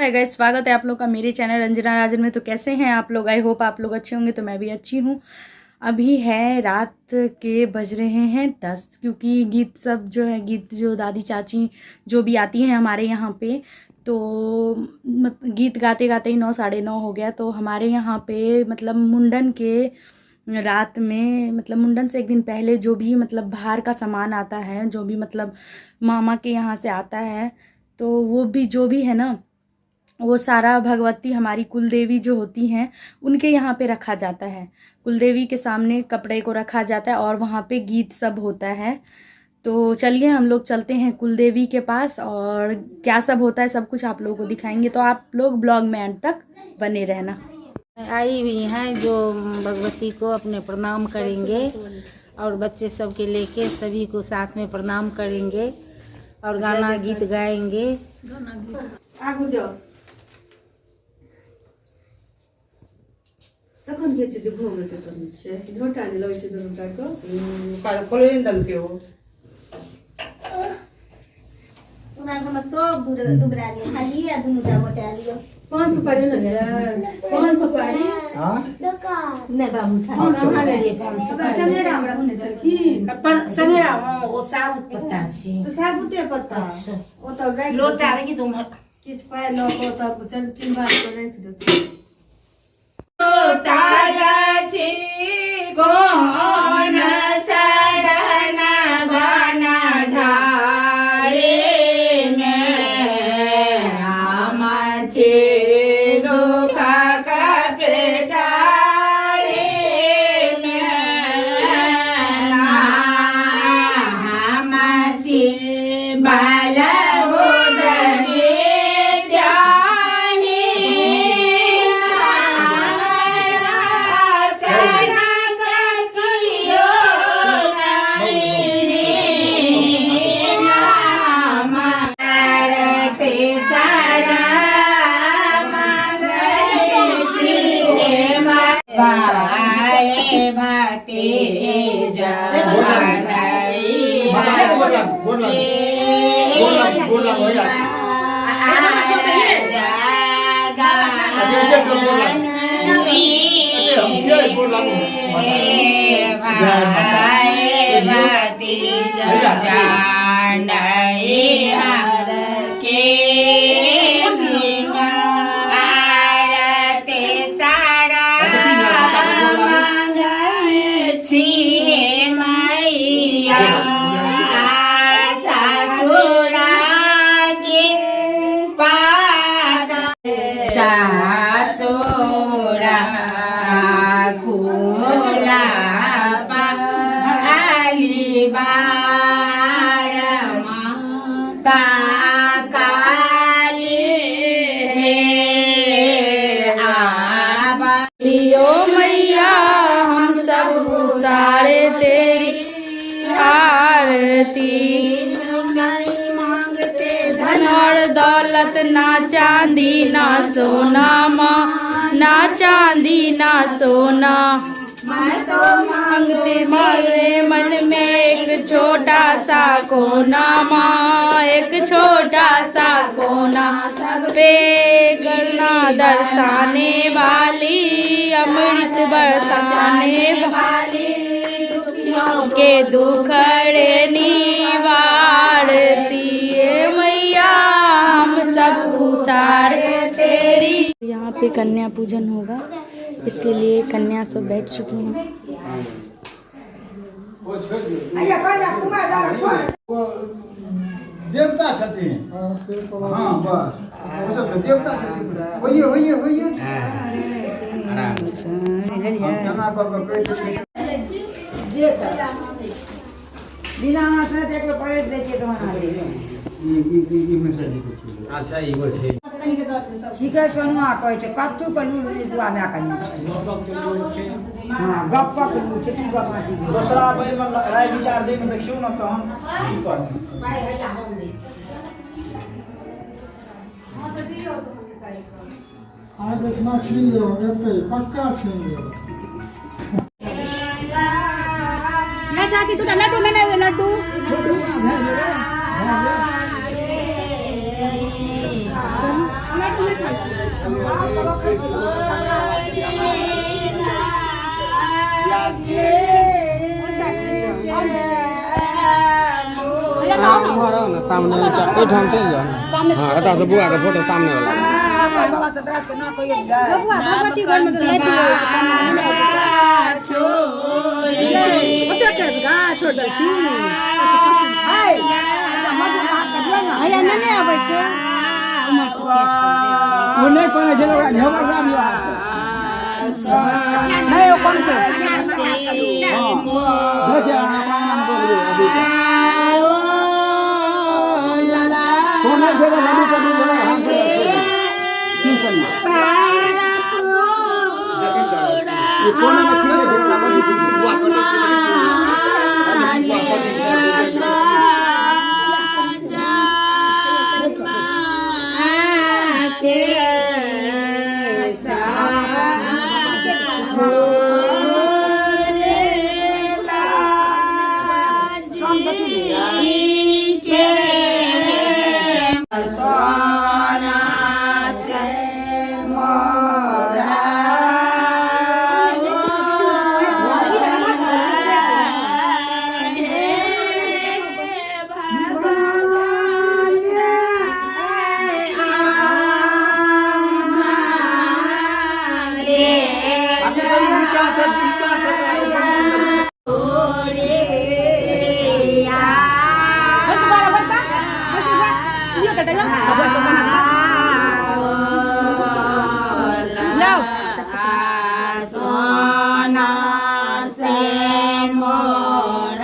Hi guys, स्वागत है आप लोग का मेरे चैनल रंजना राजन में। तो कैसे हैं आप लोग? आई होप आप लोग अच्छे होंगे। तो मैं भी अच्छी हूँ। अभी है रात के बज रहे हैं 10, क्योंकि गीत सब जो है, गीत जो दादी चाची जो भी आती हैं हमारे यहाँ पे, तो गीत गाते गाते ही 9 साढ़े 9 हो गया। तो हमारे यहाँ पे मतलब मुंडन के रात में, मतलब मुंडन से एक दिन पहले जो भी मतलब बाहर का सामान आता है, जो भी मतलब मामा के यहाँ से आता है, तो वो भी जो भी है ना, वो सारा भगवती हमारी कुलदेवी जो होती हैं उनके यहाँ पे रखा जाता है। कुलदेवी के सामने कपड़े को रखा जाता है और वहाँ पे गीत सब होता है। तो चलिए हम लोग चलते हैं कुलदेवी के पास, और क्या सब होता है सब कुछ आप लोगों को दिखाएंगे। तो आप लोग ब्लॉग में एंड तक बने रहना। आई हुई हैं जो भगवती को अपने प्रणाम करेंगे, और बच्चे सब के लेके सभी को साथ में प्रणाम करेंगे और गाना गीत गाएंगे। आगू जाओ तखन के छै जे भोग हेतै तखन छै झोटा जे लगै छै दुनू टा को काल खोले दल के हो हमरा घर में सब दुबरा लियो, खाली आ दुनू टा मोटा लियो। 5 सुपारी न है 5 सुपारी। हां दुकान नै बाबू था कहां ले लिए 5 सुपारी? चंगेरा हमरा होने छलखिन अपन संगेरा ओ साबुत पत्ता छी। तो साबुते पत्ता। अच्छा ओ त राख लोटा देखि तुम किछ पाए ल को त चल चिंबा के राख दे। तारा छी कौन सडना बना झाड़े में राम छी दुखा का पेटारे में राम छी बाला मैया हम सब उतारे तेरी आरती, मांगते धन और दौलत, ना चांदी ना सोना माँ, ना चांदी ना सोना। मैं तो मांगते मारे मन में एक छोटा सा कोना माँ, एक छोटा सा कोना। सब पे करना दर्शाने वाली, अमृत बरसाने वाली, के दुखड़े निवारती मैया हम सब उतारे तेरी। यहाँ पे कन्या पूजन होगा, इसके लिए कन्या सब बैठ चुकी हैं। देवता छथिन। हाँ बस वो सब देवता छथिन। होइए होइए होइए जना पर पेट बिना हाथ में देख के पड़े देखे तो हमारा ई में से कुछ। अच्छा एगो छै ठीक है सोनुआ कहै छै कच्चू के लूल दुआ में कनी हां गप्पा के लूल छै की गप्पा दी दूसरा बेर में राय विचार दे में देखियो न तहन की करब। भाई भैया हम दे हां तो दियो तो हाँ दसना छीन लो पक्का छीन लो। मैं चाहती तो लड्डू लेने लड्डू चलो सामने ठाम चल जाओ। हाँ एता से बुआ के फोटो सामने वाला भगवती घर में तो लाइट छोड़ दे की आया नने आबै छै कोने कोने जेलो हमर नाम यो नहीं ओ कौन से हां देखे अपना नाम बोल दे अभी कोने जेलो लड्डू को दे हम की करिए ये कोने में क्यों देखना मत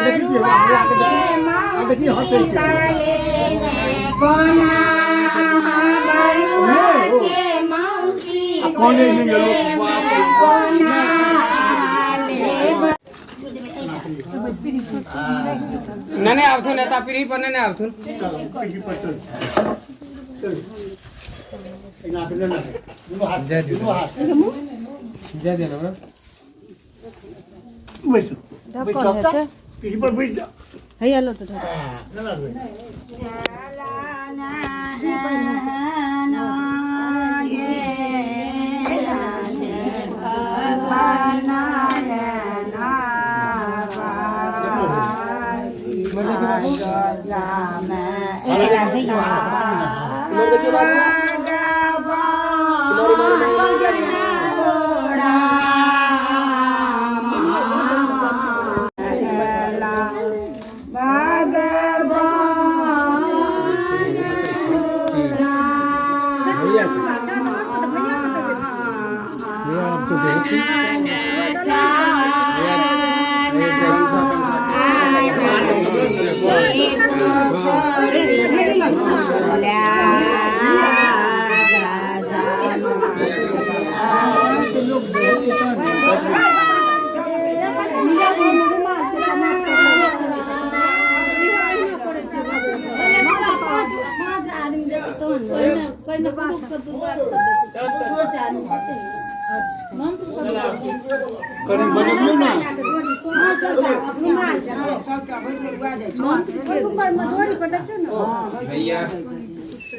बुआ को नने आवथुन नेता पीरी पर नने आवथुन जय दे ना हैया लो तो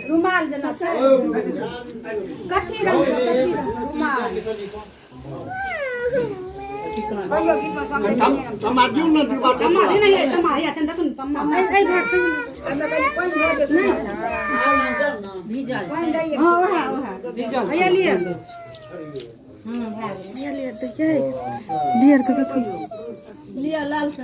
रुमाल जना कथी रंग रुमाल समाजू न दुआ तमारी नहीं है तमारी अच्छा देखो तमारी ए भाग नहीं भीजा हां वहा भीजा भैया लिए भैया लिए तो क्या बियर का कथी लिया लाल सा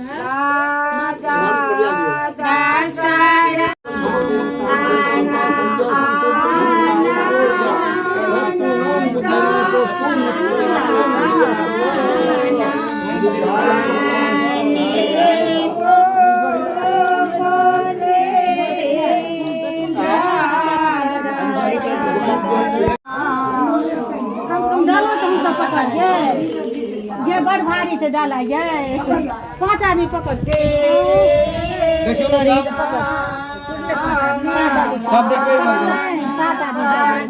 से डाला ये 5 आदमी पकड़ते देखियो ना सब देखो एक बार 7 आदमी छोटा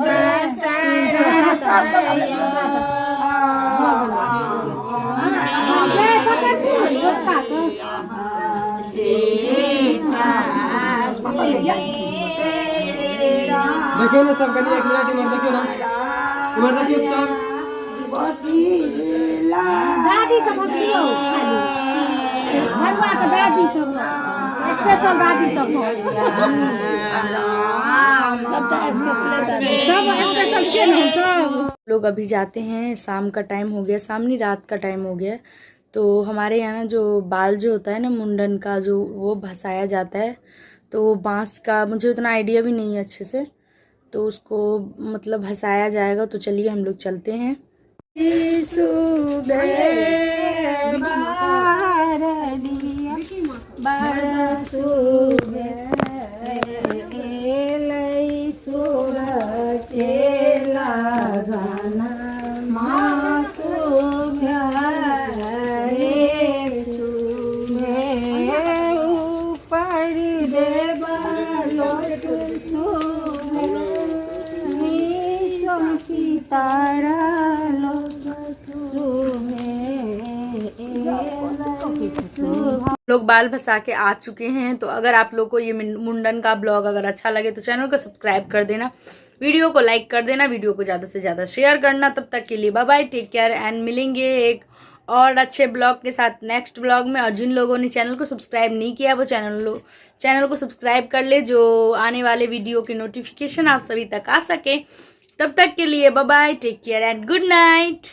देखियो ना सब कनी 1 मिनट इधर देखियो ना इधर देखियो सब दादी सब हकियो भगवा के दादी सब स्पेशल दादी सब सब स्पेशल छे न सब लोग अभी जाते हैं, शाम का टाइम हो गया, शाम नहीं रात का टाइम हो गया। तो हमारे यहाँ ना जो बाल जो होता है ना मुंडन का जो वो भसाया जाता है, तो बांस का मुझे उतना आइडिया भी नहीं है अच्छे से, तो उसको मतलब भसाया जाएगा। तो चलिए हम लोग चलते हैं। लोग बाल भसा के आ चुके हैं। तो अगर आप लोग को ये मुंडन का ब्लॉग अगर अच्छा लगे तो चैनल को सब्सक्राइब कर देना, वीडियो को लाइक कर देना, वीडियो को ज़्यादा से ज़्यादा शेयर करना। तब तक के लिए bye bye, take care and मिलेंगे एक और अच्छे ब्लॉग के साथ नेक्स्ट ब्लॉग में। और जिन लोगों ने चैनल को सब्सक्राइब नहीं किया वो चैनल को सब्सक्राइब कर ले, जो आने वाले वीडियो की नोटिफिकेशन आप सभी तक आ सके। तब तक के लिए bye bye, take care and good night.